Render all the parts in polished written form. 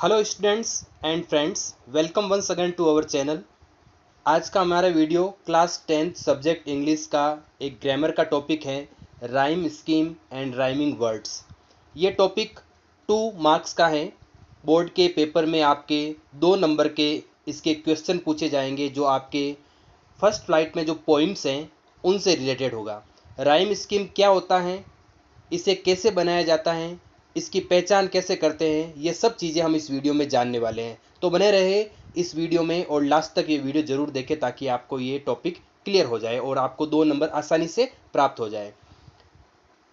Hello students and friends, welcome once again to our channel. आज का हमारा video class 10th subject English का एक ग्रामर का टॉपिक है, rhyme scheme and rhyming words. ये टॉपिक 2 मार्क्स का है। बोर्ड के पेपर में आपके 2 नंबर के इसके क्वेश्चन पूछे जाएंगे, जो आपके फर्स्ट फ्लाइट में जो पोइम्स हैं उनसे रिलेटेड होगा। राइम स्कीम क्या होता है, इसे कैसे बनाया जाता है, इसकी पहचान कैसे करते हैं, ये सब चीज़ें हम इस वीडियो में जानने वाले हैं। तो बने रहे इस वीडियो में और लास्ट तक ये वीडियो ज़रूर देखें, ताकि आपको ये टॉपिक क्लियर हो जाए और आपको 2 नंबर आसानी से प्राप्त हो जाए।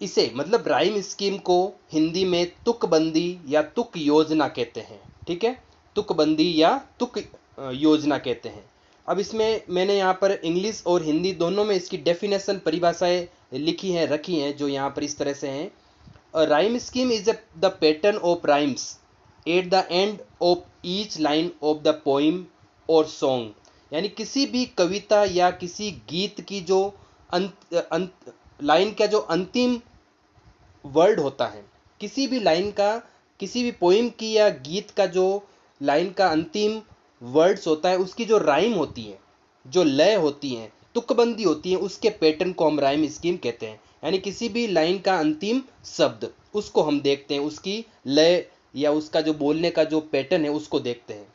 इसे मतलब राइम स्कीम को हिंदी में तुकबंदी या तुक योजना कहते हैं। ठीक है, तुकबंदी या तुक योजना कहते हैं। अब इसमें मैंने यहाँ पर इंग्लिश और हिंदी दोनों में इसकी डेफिनेशन परिभाषाएं लिखी हैं, रखी हैं, जो यहाँ पर इस तरह से हैं। A rhyme scheme is the pattern of rhymes at the end of each line of the poem or song। यानी किसी भी कविता या किसी गीत की जो लाइन का जो अंतिम वर्ड होता है, किसी भी लाइन का, किसी भी पोइम की या गीत का जो लाइन का अंतिम वर्ड्स होता है, उसकी जो राइम होती है, जो लय होती हैं, तुकबंदी होती है, उसके पैटर्न को हम राइम स्कीम कहते हैं। यानी किसी भी लाइन का अंतिम शब्द, उसको हम देखते हैं, उसकी लय या उसका जो बोलने का जो पैटर्न है उसको देखते हैं।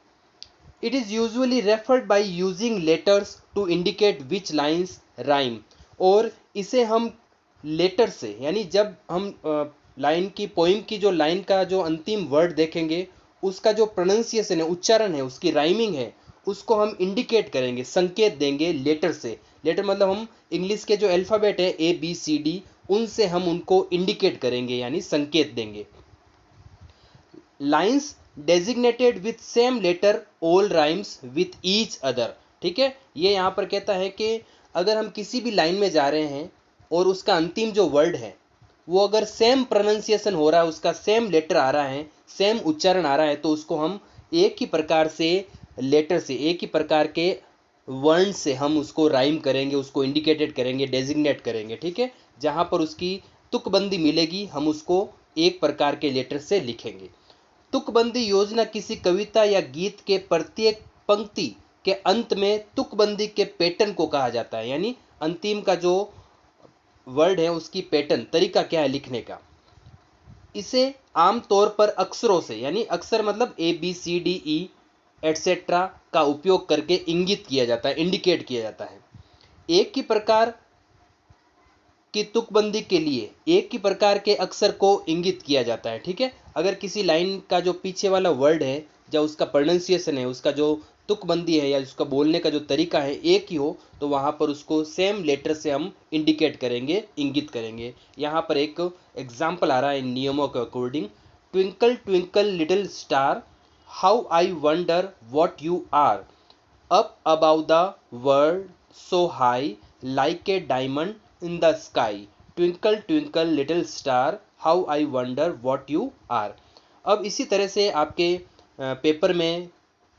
It is usually referred by using letters to indicate which lines rhyme. और इसे हम लेटर से, यानी जब हम लाइन की, पोइम की जो लाइन का जो अंतिम वर्ड देखेंगे, उसका जो प्रोनाउंसिएशन है, उच्चारण है, उसकी राइमिंग है, उसको हम इंडिकेट करेंगे, संकेत देंगे लेटर से। लेटर मतलब हम इंग्लिश के जो अल्फ़ाबेट है ABCD, उनसे हम उनको इंडिकेट करेंगे, यानी संकेत देंगे। Lines designated with same letter all rhymes with each other. ठीक है, ये यहाँ पर कहता है कि अगर हम किसी भी लाइन में जा रहे हैं और उसका अंतिम जो वर्ड है वो अगर सेम प्रोनाउंसिएशन हो रहा है, उसका सेम लेटर आ रहा है, सेम उच्चारण आ रहा है, तो उसको हम एक ही प्रकार से लेटर से, एक ही प्रकार के वर्ण से हम उसको राइम करेंगे, उसको इंडिकेटेड करेंगे, डेजिग्नेट करेंगे। ठीक है, जहाँ पर उसकी तुकबंदी मिलेगी हम उसको एक प्रकार के लेटर से लिखेंगे। तुकबंदी योजना किसी कविता या गीत के प्रत्येक पंक्ति के अंत में तुकबंदी के पैटर्न को कहा जाता है। यानी अंतिम का जो वर्ड है उसकी पैटर्न, तरीका क्या है लिखने का। इसे आमतौर पर अक्षरों से, यानी अक्षर मतलब ABCDE एटसेट्रा का उपयोग करके इंगित किया जाता है, इंडिकेट किया जाता है। एक ही प्रकार की तुकबंदी के लिए एक ही प्रकार के अक्षर को इंगित किया जाता है। ठीक है, अगर किसी लाइन का जो पीछे वाला वर्ड है, जो उसका प्रोनाउंसिएशन है, उसका जो तुकबंदी है या उसका बोलने का जो तरीका है एक ही हो, तो वहाँ पर उसको सेम लेटर से हम इंडिकेट करेंगे, इंगित करेंगे। यहाँ पर एक एग्जाम्पल आ रहा है इन नियमों के according. Twinkle twinkle little star, how I wonder what you are, up above the world so high, like a diamond in the sky, twinkle twinkle little star, how I wonder what you are। अब इसी तरह से आपके paper में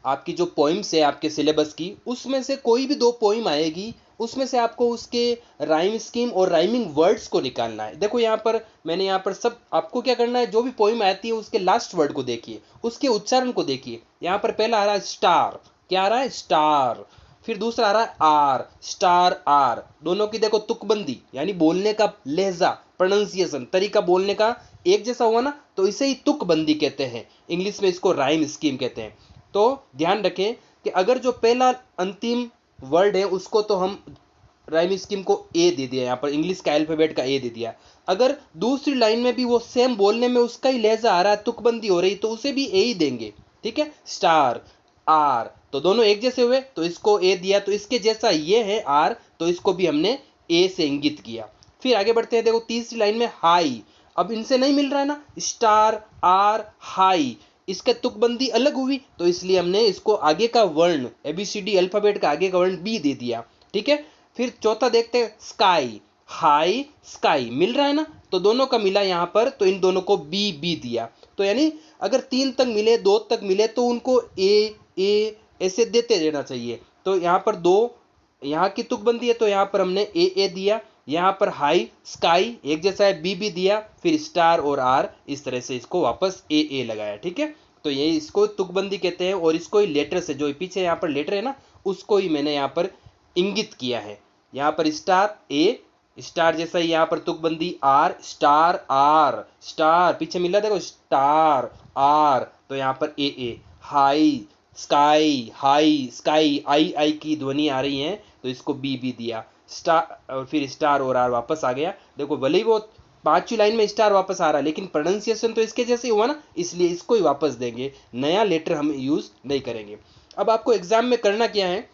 आपकी जो poems है आपके सिलेबस की, उसमें से कोई भी 2 पोइम आएगी, उसमें से आपको उसके राइम स्कीम और राइमिंग वर्ड्स को निकालना है। देखो यहाँ पर मैंने यहाँ पर सब आपको क्या करना है, जो भी पोइम आती है उसके लास्ट वर्ड को देखिए, उसके उच्चारण को देखिए। यहाँ पर पहला आ रहा है स्टार, क्या आ रहा है, स्टार। फिर दूसरा आ रहा है आर, स्टार आर। दोनों की देखो तुकबंदी, यानी बोलने का लहजा, प्रोनाउंसिएशन, तरीका बोलने का एक जैसा हुआ ना, तो इसे ही तुकबंदी कहते हैं। इंग्लिश में इसको राइम स्कीम कहते हैं। तो ध्यान रखें कि अगर जो पहला अंतिम वर्ड है उसको तो हम राइम स्कीम को ए दे दिया, यहाँ पर इंग्लिश का अल्फाबेट का ए दे दिया। अगर दूसरी लाइन में भी वो सेम बोलने में उसका ही लहजा आ रहा है, तुकबंदी हो रही, तो उसे भी ए ही देंगे। ठीक है, स्टार आर, तो दोनों एक जैसे हुए तो इसको ए दिया, तो इसके जैसा ये है आर, तो इसको भी हमने ए से इंगित किया। फिर आगे बढ़ते हैं, देखो तीसरी लाइन में हाई। अब इनसे नहीं मिल रहा है ना, स्टार आर हाई, इसका तुकबंदी अलग हुई, तो इसलिए हमने इसको आगे का वर्ण ABCD अल्फाबेट का आगे का वर्ण बी दे दिया। ठीक है, फिर चौथा देखते हैं स्काई, हाई स्काई, मिल रहा है ना, तो दोनों का मिला यहाँ पर, तो इन दोनों को बी बी दिया। तो यानी अगर 3 तक मिले, 2 तक मिले, तो उनको ए ए ऐसे देते रहना चाहिए। तो यहाँ पर 2 यहाँ की तुकबंदी है, तो यहाँ पर हमने ए दिया, यहाँ पर हाई स्काई एक जैसा है, बी दिया, फिर स्टार और आर, इस तरह से इसको वापस ए लगाया। ठीक है, तो ये इसको तुकबंदी कहते हैं, और इसको ही लेटर से, जो पीछे यहाँ पर लेटर है ना, उसको ही मैंने यहाँ पर इंगित किया है। यहाँ पर स्टार ए, स्टार जैसा ही यहाँ पर तुकबंदी आर, स्टार आर, स्टार पीछे मिल रहा, देखो स्टार आर, तो यहाँ पर ए, हाई स्काई, हाई स्काई, आई की ध्वनि आ रही है तो इसको बी दिया, स्टार, और फिर स्टार और आर वापस आ गया। देखो भले ही वो पांचवी लाइन में स्टार वापस आ रहा है, लेकिन प्रोनाउंसिएशन तो इसके जैसे ही हुआ ना, इसलिए इसको ही वापस देंगे, नया लेटर हम यूज नहीं करेंगे। अब आपको एग्जाम में करना क्या है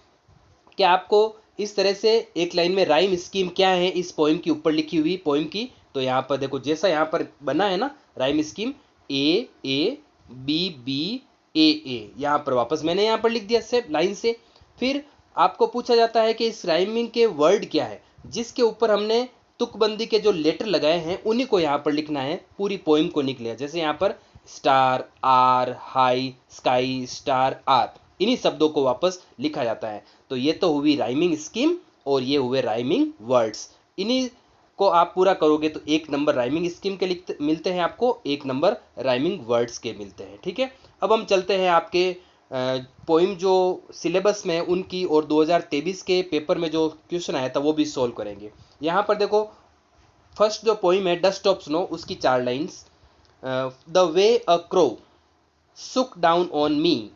कि आपको इस तरह से एक लाइन में राइम स्कीम क्या है इस पोइम की ऊपर लिखी हुई पोइम की, तो यहाँ पर देखो जैसा यहाँ पर बना है ना rhyme scheme, A B B A, यहाँ पर वापस मैंने यहाँ पर लिख दिया से लाइन से। फिर आपको पूछा जाता है कि इस राइमिंग के वर्ड क्या है, जिसके ऊपर हमने तुकबंदी के जो लेटर लगाए हैं उन्हीं को यहाँ पर लिखना है, पूरी पोइम को निकले। जैसे यहाँ पर star are, high sky, star are, इन्हीं शब्दों को वापस लिखा जाता है। तो ये तो हुई राइमिंग स्कीम और ये हुए राइमिंग वर्ड्स। इन्हीं को आप पूरा करोगे तो 1 नंबर राइमिंग स्कीम के मिलते हैं आपको, 1 नंबर राइमिंग वर्ड्स के मिलते हैं। ठीक है, अब हम चलते हैं आपके पोइम जो सिलेबस में उनकी, और 2023 के पेपर में जो क्वेश्चन आया था वो भी सॉल्व करेंगे। यहाँ पर देखो फर्स्ट जो पोइम है डस्ट ऑफ स्नो, उसकी 4 lines. The way a crow shook down on me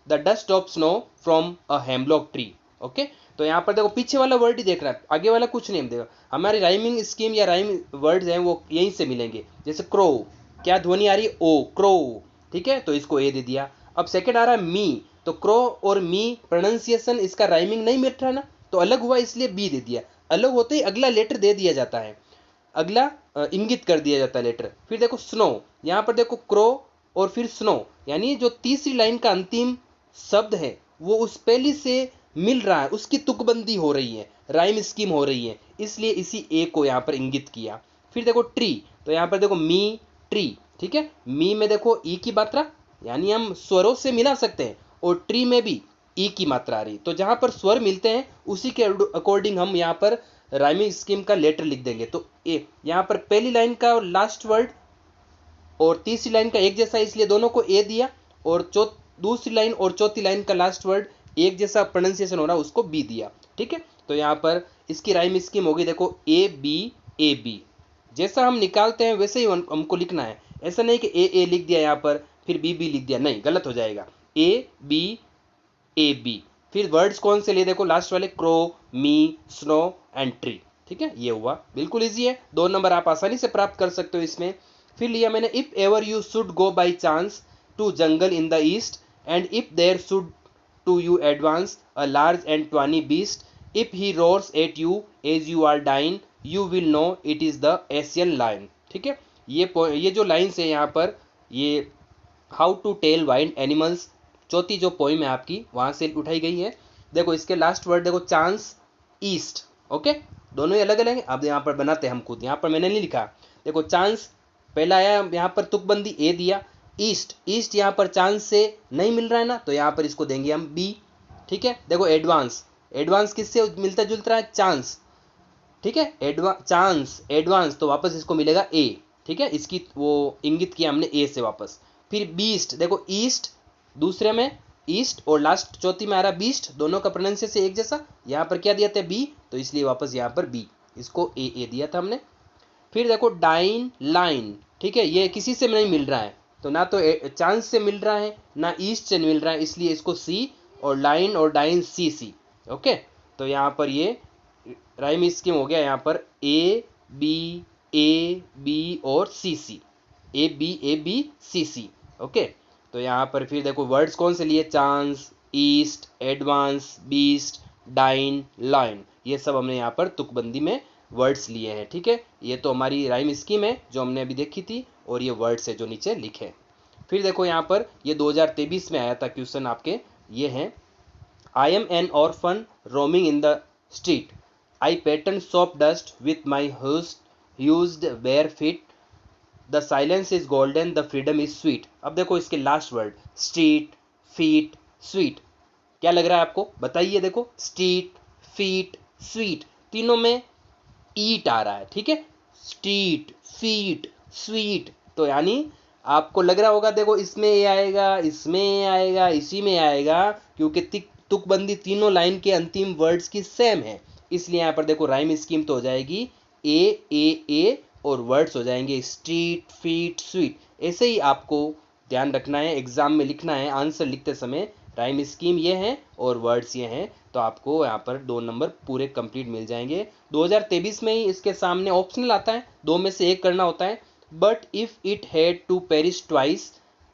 the dust of snow from a hemlock tree. Okay, तो यहाँ पर देखो पीछे वाला वर्ड ही देख रहा है, आगे वाला कुछ नहीं हम देखो। हमारी राइमिंग स्कीम या राइम वर्ड्स हैं वो यहीं से मिलेंगे। जैसे क्रो, क्या ध्वनि आ रही है, ओ, क्रो, ठीक है, तो इसको ए दे दिया। अब सेकंड आ रहा है मी, तो क्रो और मी प्रोनाउंसिएशन इसका राइमिंग नहीं मिल रहा है ना, तो अलग हुआ इसलिए बी दे दिया। अलग होते ही अगला लेटर दे दिया जाता है, अगला इंगित कर दिया जाता है लेटर। फिर देखो स्नो, यहाँ पर देखो क्रो और फिर स्नो, यानी जो तीसरी लाइन का अंतिम शब्द है वो उस पहली से मिल रहा है, उसकी तुकबंदी हो रही है, राइम स्कीम हो रही है, इसलिए इसी ए को यहाँ पर इंगित किया। फिर देखो ट्री, तो यहाँ पर देखो मी ट्री, ठीक है, मी में देखो ई की मात्रा, यानी हम स्वरों से मिला सकते हैं, और ट्री में भी ई की मात्रा आ रही, तो जहाँ पर स्वर मिलते हैं उसी के अकॉर्डिंग हम यहाँ पर राइमिंग स्कीम का लेटर लिख देंगे। तो ए, यहाँ पर पहली लाइन का लास्ट वर्ड और तीसरी लाइन का एक जैसा, इसलिए दोनों को ए दिया, और दूसरी लाइन और चौथी लाइन का लास्ट वर्ड एक जैसा प्रोनाउंसिएशन हो रहा है उसको बी दिया। ठीक है, तो यहाँ पर इसकी राइम स्कीम होगी, देखो ए बी, जैसा हम निकालते हैं वैसे ही हमको लिखना है। ऐसा नहीं कि ए लिख दिया यहाँ पर फिर बी लिख दिया, नहीं, गलत हो जाएगा। ए बी, फिर वर्ड्स कौन से लिए, देखो लास्ट वाले crow, me, snow and tree. ठीक है, ये हुआ, बिल्कुल इजी है, 2 नंबर आप आसानी से प्राप्त कर सकते हो इसमें। फिर लिया मैंने if ever you should go by chance to jungle in the east and if there should to you advance a large and tawny beast if he roars at you as you are dyin' you will know it is the Asian lion. ठीक है, ये जो lines है यहाँ पर, ये how to tell wild animals, चौथी जो पोइम है आपकी वहां से उठाई गई है। देखो इसके लास्ट वर्ड देखो चांस, ईस्ट। ओके, दोनों ही अलग अलग है, अब यहाँ पर बनाते हैं हम खुद, यहाँ पर मैंने नहीं लिखा। देखो चांस पहला आया, यहाँ पर तुकबंदी ए दिया, ईस्ट यहाँ पर चांस से नहीं मिल रहा है ना, तो यहाँ पर इसको देंगे हम बी। ठीक है, देखो एडवांस किससे मिलता जुलता है, चांस। ठीक है, एडवांस तो वापस इसको मिलेगा ए। ठीक है, इसकी वो इंगित किया हमने ए से वापस। फिर बीस्ट, देखो ईस्ट दूसरे में ईस्ट और लास्ट चौथी में आ रहा बीस्ट, दोनों का प्रोनाउंसिएशन एक जैसा, यहाँ पर क्या दिया था बी, तो इसलिए वापस यहाँ पर बी, इसको ए दिया था हमने। फिर देखो डाइन लाइन, ठीक है, ये किसी से नहीं मिल रहा है, तो ना तो चांस से मिल रहा है ना ईस्ट से मिल रहा है, इसलिए इसको सी, और लाइन और डाइन सी। ओके, तो यहाँ पर ये राइम स्कीम हो गया, यहाँ पर ए बी और सी, ए बी सी। ओके, तो यहाँ पर फिर देखो वर्ड्स कौन से लिए, chance, east, advance, beast, dine, line, ये सब हमने यहाँ पर तुकबंदी में वर्ड्स लिए हैं। ठीक है, ये तो हमारी राइम स्कीम है जो हमने अभी देखी थी, और ये वर्ड्स है जो नीचे लिखे। फिर देखो यहाँ पर ये 2023 में आया था क्वेश्चन आपके, ये हैं I am an orphan roaming in the street I pattern soft dust with my hued bare feet the silence is golden the freedom is sweet. अब देखो इसके last word street, feet, sweet, क्या लग रहा है आपको बताइए। देखो स्ट्रीट, फीट, स्वीट, तीनों में ईट आ रहा है। ठीक है, स्ट्रीट, फीट, स्वीट, तो यानी आपको लग रहा होगा देखो इसमें ये आएगा, इसमें ये आएगा, इसी में आएगा, क्योंकि तुकबंदी तीनों लाइन के अंतिम वर्ड्स की सेम है, इसलिए यहाँ पर देखो राइम स्कीम तो हो जाएगी ए और वर्ड्स हो जाएंगे स्ट्रीट, फीट, स्वीट। ऐसे ही आपको ध्यान रखना है, एग्जाम में लिखना है, आंसर लिखते समय राइम स्कीम ये है और वर्ड्स ये हैं, तो आपको यहाँ पर 2 नंबर पूरे कंप्लीट मिल जाएंगे। 2023 में ही इसके सामने ऑप्शनल आता है, 2 में से 1 करना होता है। But if it had to perish twice,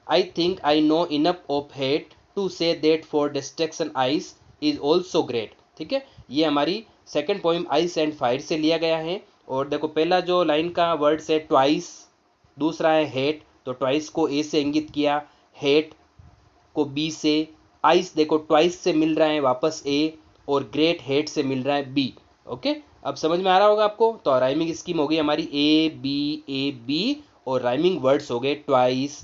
I think I know enough of hate to say that for destruction ice is also great. ठीक है, ये हमारी second poem ice and fire से लिया गया है। और देखो पहला जो लाइन का वर्ड है ट्वाइस, दूसरा है हेट, तो ट्वाइस को ए से इंगित किया, हेट को बी से, आइस देखो ट्वाइस से मिल रहा है वापस ए, और ग्रेट हेट से मिल रहा है बी। ओके, अब समझ में आ रहा होगा आपको। तो राइमिंग स्कीम हो गई हमारी ए बी और राइमिंग वर्ड्स हो गए ट्वाइस,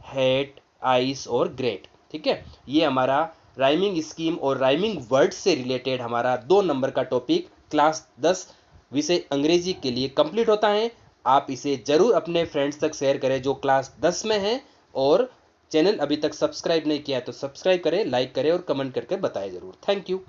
हेट, आइस और ग्रेट। ठीक है, ये हमारा राइमिंग स्कीम और राइमिंग वर्ड्स से रिलेटेड हमारा 2 नंबर का टॉपिक क्लास 10 विषय अंग्रेजी के लिए कंप्लीट होता है। आप इसे जरूर अपने फ्रेंड्स तक शेयर करें जो क्लास 10 में हैं, और चैनल अभी तक सब्सक्राइब नहीं किया तो सब्सक्राइब करें, लाइक करें और कमेंट करके बताएं जरूर। Thank you.